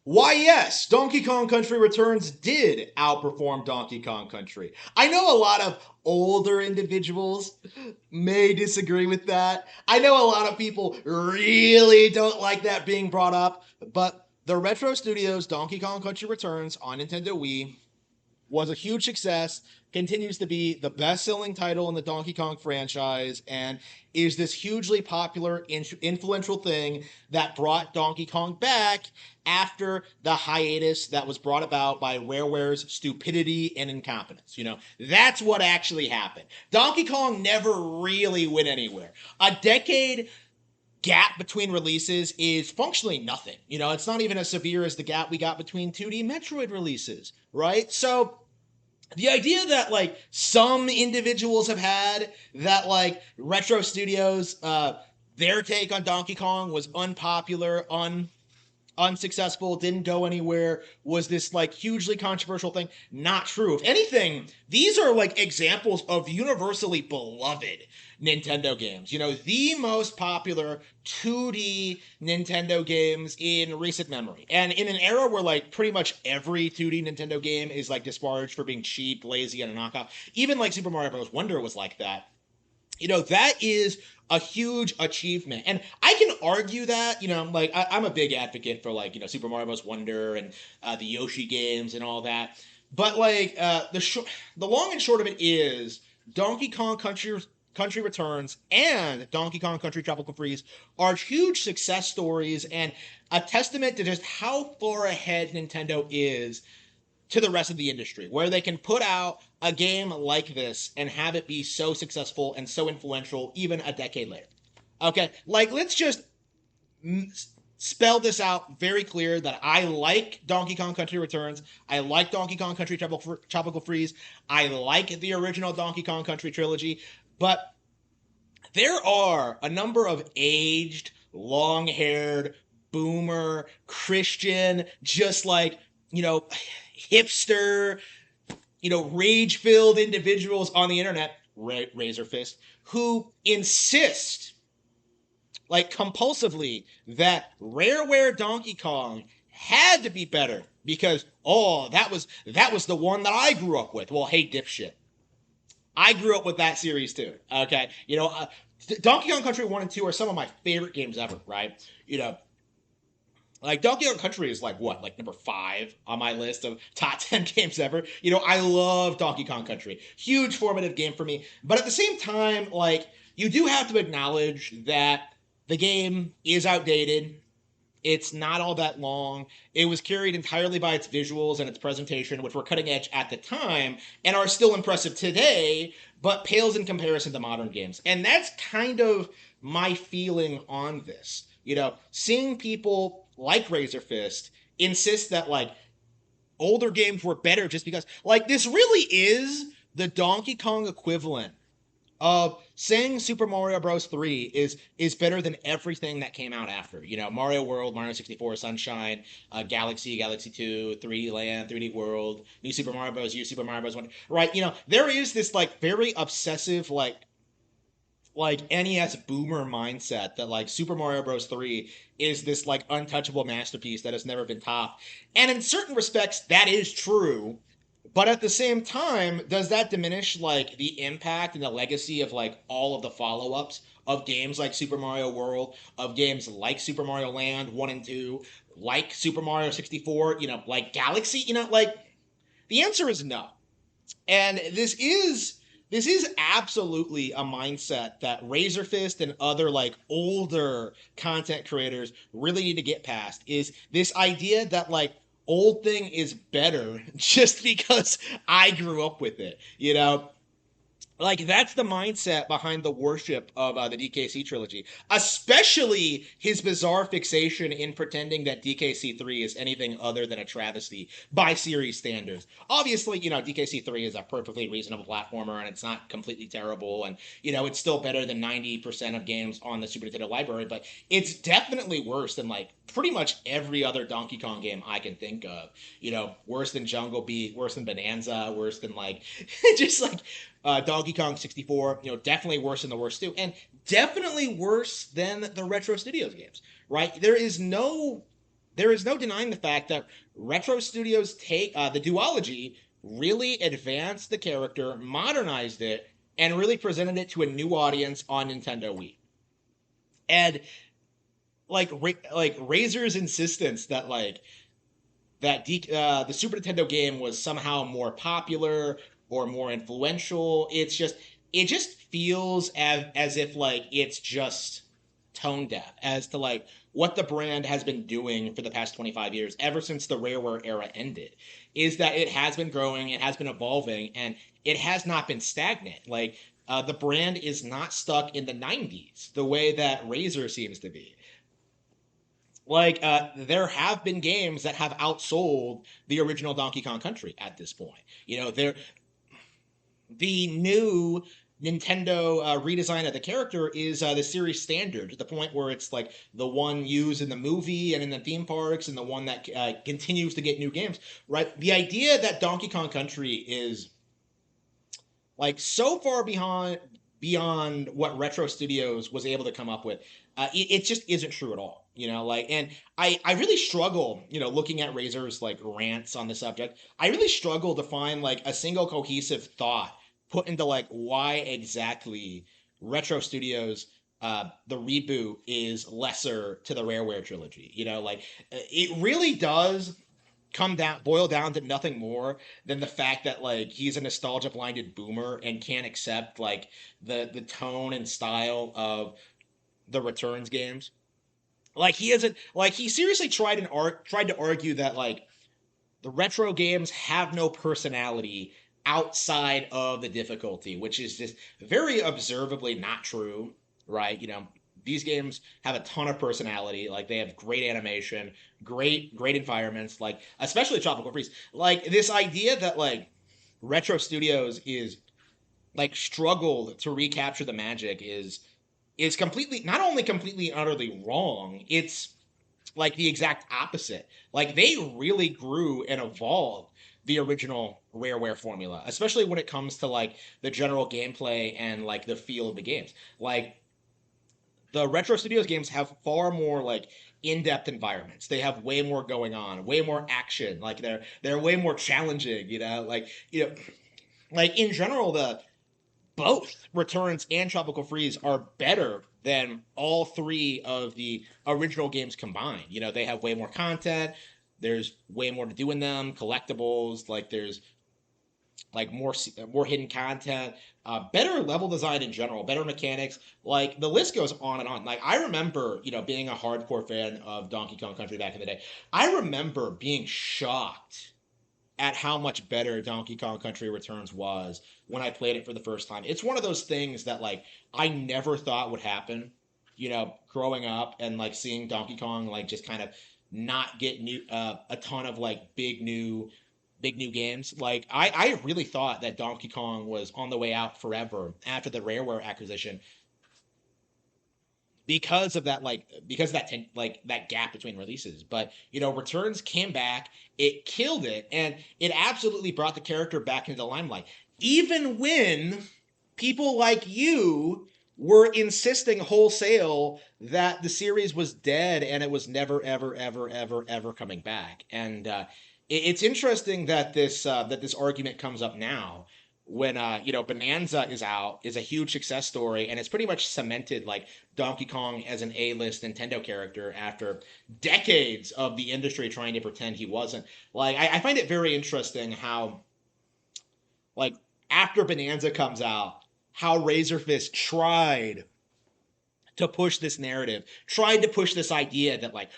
Why, yes, Donkey Kong Country Returns did outperform Donkey Kong Country. I know a lot of older individuals may disagree with that. I know a lot of people really don't like that being brought up, but the Retro Studios Donkey Kong Country Returns on Nintendo Wii was a huge success, continues to be the best-selling title in the Donkey Kong franchise, and is this hugely popular, influential thing that brought Donkey Kong back after the hiatus that was brought about by Rareware's stupidity and incompetence. That's what actually happened. Donkey Kong never really went anywhere. A decade gap between releases is functionally nothing. It's not even as severe as the gap we got between 2D Metroid releases, right? So the idea that some individuals have had that Retro Studios their take on Donkey Kong was unpopular, unsuccessful, didn't go anywhere, was this hugely controversial thing. Not true. If anything, these are examples of universally beloved Nintendo games. The most popular 2D Nintendo games in recent memory. And in an era where pretty much every 2D Nintendo game is disparaged for being cheap, lazy, and a knockoff. Even Super Mario Bros. Wonder was like that. That is a huge achievement. And I can argue that, I'm a big advocate for Super Mario Bros. Wonder and the Yoshi games and all that. But the long and short of it is Donkey Kong Country Returns and Donkey Kong Country Tropical Freeze are huge success stories and a testament to just how far ahead Nintendo is to the rest of the industry, where they can put out a game like this and have it be so successful and so influential even a decade later. Okay, let's just spell this out very clear that I like Donkey Kong Country Returns. I like Donkey Kong Country Tropical Freeze. I like the original Donkey Kong Country trilogy, but there are a number of aged, long-haired, boomer, Christian, just hipster, rage-filled individuals on the internet, Razorfist, who insist, compulsively, that Rareware Donkey Kong had to be better because, that was the one that I grew up with. Well, hey, dipshit. I grew up with that series too. Okay, Donkey Kong Country 1 and 2 are some of my favorite games ever. Right, Donkey Kong Country is number 5 on my list of top 10 games ever. I love Donkey Kong Country. Huge formative game for me. But at the same time, you do have to acknowledge that the game is outdated. It's not all that long. It was carried entirely by its visuals and its presentation, which were cutting edge at the time and are still impressive today, but pales in comparison to modern games. And that's kind of my feeling on this. Seeing people like Razorfist insist that older games were better just because this really is the Donkey Kong equivalent of saying Super Mario Bros. 3 is better than everything that came out after. Mario World, Mario 64, Sunshine, Galaxy, Galaxy 2, 3D Land, 3D World, New Super Mario Bros. U, Super Mario Bros. 1. Right? There is this very obsessive NES boomer mindset that Super Mario Bros. 3 is this untouchable masterpiece that has never been topped. And in certain respects, that is true. But at the same time, does that diminish the impact and the legacy of all of the follow-ups of games like Super Mario World, of games like Super Mario Land 1 and 2, like Super Mario 64, Galaxy, the answer is no. And this is absolutely a mindset that Razorfist and other older content creators really need to get past, is this idea that old thing is better just because I grew up with it. That's the mindset behind the worship of the DKC trilogy, especially his bizarre fixation in pretending that DKC 3 is anything other than a travesty by series standards. Obviously, DKC 3 is a perfectly reasonable platformer and it's not completely terrible, and it's still better than 90% of games on the Super Nintendo library, but it's definitely worse than pretty much every other Donkey Kong game I can think of. Worse than Jungle Beat, worse than Bonanza, worse than just Donkey Kong 64, definitely worse than the worst two, and definitely worse than the Retro Studios games, right? There is no there is no denying the fact that Retro Studios take the duology really advanced the character, modernized it, and really presented it to a new audience on Nintendo Wii. And like Razor's insistence that the Super Nintendo game was somehow more popular or more influential. It just feels as if like it's just tone deaf as to like what the brand has been doing for the past 25 years ever since the Rareware era ended is that it has been growing, it has been evolving, and it has not been stagnant. The brand is not stuck in the 90s the way that Razor seems to be. There have been games that have outsold the original Donkey Kong Country at this point. The new Nintendo redesign of the character is the series standard, to the point where it's like the one used in the movie and in the theme parks, and the one that continues to get new games. Right? The idea that Donkey Kong Country is like so far beyond what Retro Studios was able to come up with, it just isn't true at all. And I really struggle, looking at Razor's like rants on the subject. I really struggle to find like a single cohesive thought put into like why exactly Retro Studios the reboot is lesser to the Rareware trilogy. It really does boil down to nothing more than the fact that like he's a nostalgia blinded boomer and can't accept like the tone and style of the Returns games. He seriously tried to argue that like the retro games have no personality outside of the difficulty, which is just very observably not true, right? These games have a ton of personality. Like they have great animation, great environments, like especially Tropical Freeze. Like this idea that like Retro Studios is like struggled to recapture the magic is completely, not only completely and utterly wrong, it's like the exact opposite. Like they really grew and evolved the original Rareware formula, especially when it comes to like the general gameplay and like the feel of the games. Like the Retro Studios games have far more like in-depth environments. They have way more going on, way more action. Like they're way more challenging, like in general the both Returns and Tropical Freeze are better than all three of the original games combined. They have way more content. There's way more to do in them. Collectibles, like there's like more hidden content, better level design in general, better mechanics. Like the list goes on and on. Like I remember, being a hardcore fan of Donkey Kong Country back in the day. I remember being shocked at how much better Donkey Kong Country Returns was when I played it for the first time. It's one of those things that like I never thought would happen, growing up and like seeing Donkey Kong like just kind of not get a ton of like big new games. Like I really thought that Donkey Kong was on the way out forever after the Rareware acquisition because of that gap between releases. But Returns came back, it killed it, and it absolutely brought the character back into the limelight, even when people like you were insisting wholesale that the series was dead and it was never ever coming back. And it's interesting that this argument comes up now when Bonanza is a huge success story, and it's pretty much cemented like Donkey Kong as an A-list Nintendo character after decades of the industry trying to pretend he wasn't. Like I find it very interesting how like after Bonanza comes out, how Razorfist tried to push this narrative, tried to push this idea that like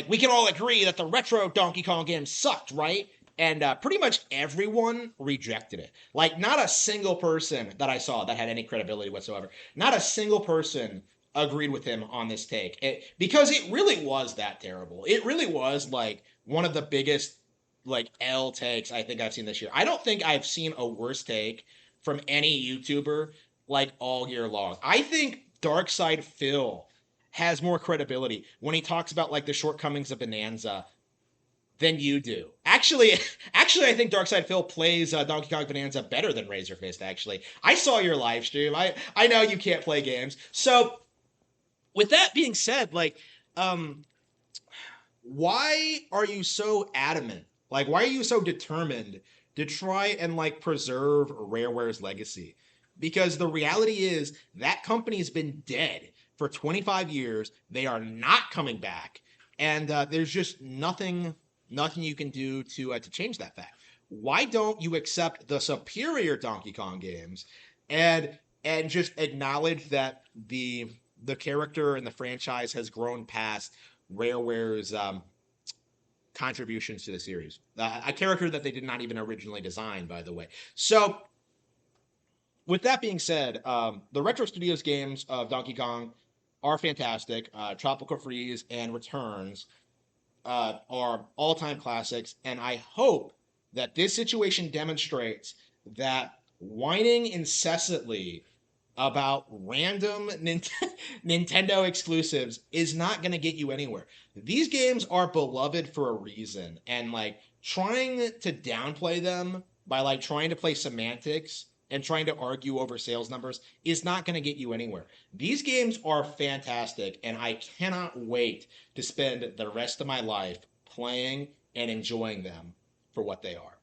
we can all agree that the retro Donkey Kong games sucked, right? And pretty much everyone rejected it. Like, not a single person that I saw that had any credibility whatsoever, not a single person agreed with him on this take. Because it really was that terrible. It really was, like, one of the biggest, like, L takes I think I've seen this year. I don't think I've seen a worse take from any YouTuber, like, all year long. I think Dark Side Phil has more credibility when he talks about, like, the shortcomings of Bonanza than you do. Actually, I think Darkside Phil plays Donkey Kong Bonanza better than Razorfist. Actually, I saw your live stream. I know you can't play games. So, with that being said, like, why are you so adamant? Like, why are you so determined to try and like preserve Rareware's legacy? Because the reality is that company's been dead for 25 years. They are not coming back, and there's just nothing you can do to change that fact. Why don't you accept the superior Donkey Kong games and just acknowledge that the character and the franchise has grown past Rareware's contributions to the series. A character that they did not even originally design, by the way. So, with that being said, the Retro Studios games of Donkey Kong are fantastic. Tropical Freeze and Returns are all time classics. And I hope that this situation demonstrates that whining incessantly about random Nintendo exclusives is not going to get you anywhere. These games are beloved for a reason, and like trying to downplay them by like trying to play semantics and trying to argue over sales numbers is not going to get you anywhere. These games are fantastic, and I cannot wait to spend the rest of my life playing and enjoying them for what they are.